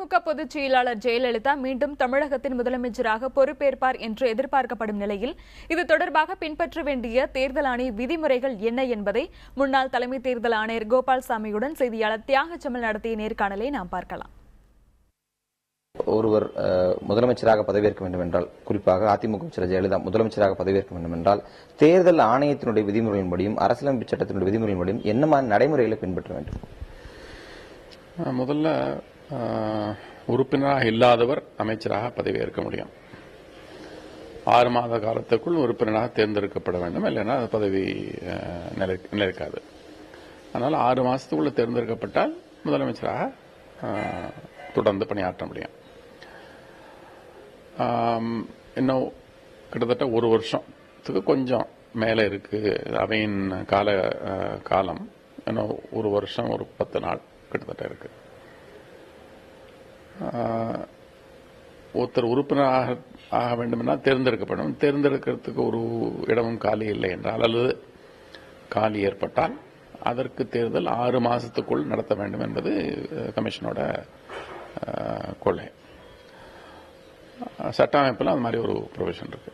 அதிமுக பொதுச் செயலாளர் ஜெயலலிதா மீண்டும் தமிழகத்தின் முதலமைச்சராக பொறுப்பேற்பார் என்று எதிர்பார்க்கப்படும் நிலையில் இது தொடர்பாக பின்பற்ற வேண்டிய தேர்தல் ஆணைய விதிமுறைகள் என்ன என்பதை முன்னாள் தலைமை தேர்தல் ஆணையர் கோபால்சாமியுடன் செய்தியாளர் தியாகச்சமல் நடத்திய நேர்காணலை நாம் பார்க்கலாம். ஒருவர் முதலமைச்சராக பதவியேற்க வேண்டும் என்றால், குறிப்பாக அதிமுக அமைச்சர் ஜெயலலிதா முதலமைச்சராக பதவியேற்க வேண்டும் என்றால் தேர்தல் ஆணையத்தினுடைய விதிமுறைகளின்படியும் அரசியலமைப்பு சட்டத்தினுடைய விதிமுறைகளின்படியும் என்ன மாதிரி நடைமுறைகளை பின்பற்ற வேண்டும்? முதல்ல உறுப்பினராக இல்லாதவர் அமைச்சராக பதவியேற்க முடியும். 6 மாத காலத்துக்குள் உறுப்பினராக தேர்ந்தெடுக்கப்பட வேண்டும், இல்லைன்னா பதவி நிலைக்காது. அதனால் 6 மாசத்துக்குள்ள தேர்ந்தெடுக்கப்பட்டால் முதலமைச்சராக தொடர்ந்து பணியாற்ற முடியும். இன்னும் கிட்டத்தட்ட 1 வருஷத்துக்கு கொஞ்சம் மேலே இருக்கு அவையின் காலம். இன்னும் 1 வருஷம் ஒரு 10 நாள் கிட்டத்தட்ட இருக்கு. ஒருத்தர் உறுப்பினராக ஆக வேண்டுமென்றால் தேர்ந்தெடுக்கப்படும். தேர்ந்தெடுக்கிறதுக்கு ஒரு இடமும் காலி இல்லை என்றால், அல்லது காலி ஏற்பட்டால் அதற்கு தேர்தல் 6 மாசத்துக்குள் நடத்த வேண்டும் என்பது கமிஷனோட கொள்கை. சட்ட அமைப்பில் அது மாதிரி ஒரு ப்ரொவிஷன் இருக்கு.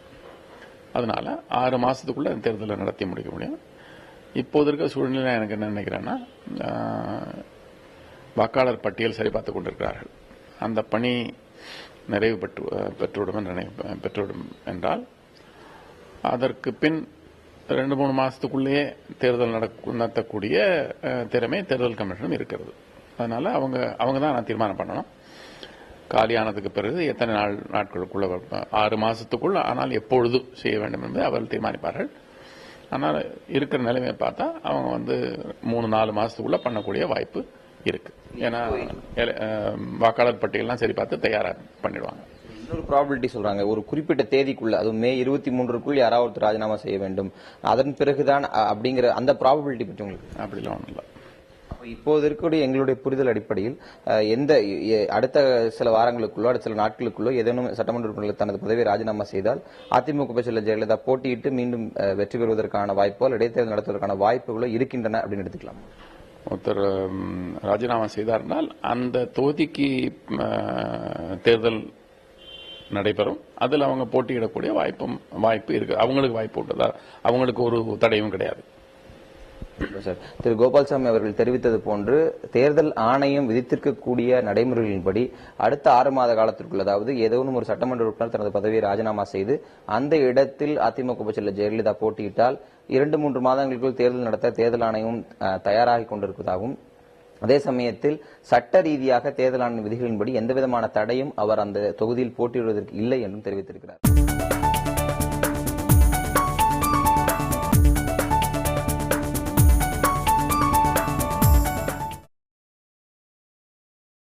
அதனால 6 மாசத்துக்குள்ள தேர்தலை நடத்தி முடிக்க முடியும். இப்போது இருக்க சூழ்நிலை எனக்கு என்ன நினைக்கிறேன்னா, வாக்காளர் பட்டியல் சரிபார்த்துக் கொண்டிருக்கிறார்கள். அந்த பணி நிறைவு பெற்றுவிடும் என்றால் அதற்கு பின் 2-3 மாசத்துக்குள்ளேயே தேர்தல் நடத்தக்கூடிய திறமை தேர்தல் கமிஷனும் இருக்கிறது. அதனால அவங்க தான் தீர்மானம் பண்ணணும். காலியானதுக்கு பிறகு எத்தனை நாட்களுக்குள்ள 6 மாசத்துக்குள், ஆனால் எப்பொழுது செய்ய வேண்டும் என்பதை அவர்கள் தீர்மானிப்பார்கள். ஆனால் இருக்கிற நிலைமையை பார்த்தா அவங்க 3-4 மாசத்துக்குள்ள பண்ணக்கூடிய வாய்ப்பு இருக்கு. ஏன்னா வாக்காளர் பட்டியலாம் சரி பார்த்து தயாரா பண்ணிடுவாங்க. இன்னொரு ப்ராபபிலிட்டி சொல்றாங்க, ஒரு குறிப்பிட்ட தேதிக்குள்ள, அதுவும் மே 23க்குள் யாராவது ராஜினாமா செய்ய வேண்டும், அதன் பிறகுதான் அப்படிங்கிற அந்த ப்ராபபிலிட்டி பற்றி உங்களுக்கு? அப்படிலாம் ஒன்றும் இல்லை. இப்போது இருக்கக்கூடிய எங்களுடைய புரிதல் அடிப்படையில் அடுத்த சில வாரங்களுக்குள்ளோ அடுத்த சில நாட்களுக்குள்ளோ ஏதேனும் சட்டமன்ற உறுப்பினர்கள் தனது பதவியை ராஜினாமா செய்தால் அதிமுக செயலர் ஜெயலலிதா போட்டியிட்டு மீண்டும் வெற்றி பெறுவதற்கான வாய்ப்போ இடைத்தேர்தல் நடத்துவதற்கான வாய்ப்புகளோ இருக்கின்றன அப்படின்னு எடுத்துக்கலாம். ஒருத்தர் ராஜினாமா செய்தார்னால் அந்த தொகுதிக்கு தேர்தல் நடைபெறும். அதில் அவங்க போட்டியிடக்கூடிய வாய்ப்பு இருக்கு. அவங்களுக்கு வாய்ப்பு உண்டு. அவங்களுக்கு ஒரு தடையும் கிடையாது. சார், திரு கோபால்சாமி அவர்கள் தெரிவித்தது போன்று தேர்தல் ஆணையம் விதித்திருக்கக்கூடிய நடைமுறைகளின்படி அடுத்த 6 மாத காலத்திற்குள், அதாவது ஏதோனும் ஒரு சட்டமன்ற உறுப்பினர் தனது பதவியை ராஜினாமா செய்து அந்த இடத்தில் அதிமுக செயலர் ஜெயலலிதா போட்டியிட்டால் 2-3 மாதங்களுக்குள் தேர்தல் நடத்த தேர்தல் ஆணையம் தயாராகி கொண்டிருப்பதாகவும், அதே சமயத்தில் சட்ட ரீதியாக தேர்தல் ஆணைய விதிகளின்படி எந்தவிதமான தடையும் அவர் அந்த தொகுதியில் போட்டியிடுவதற்கு இல்லை என்றும் தெரிவித்திருக்கிறார்.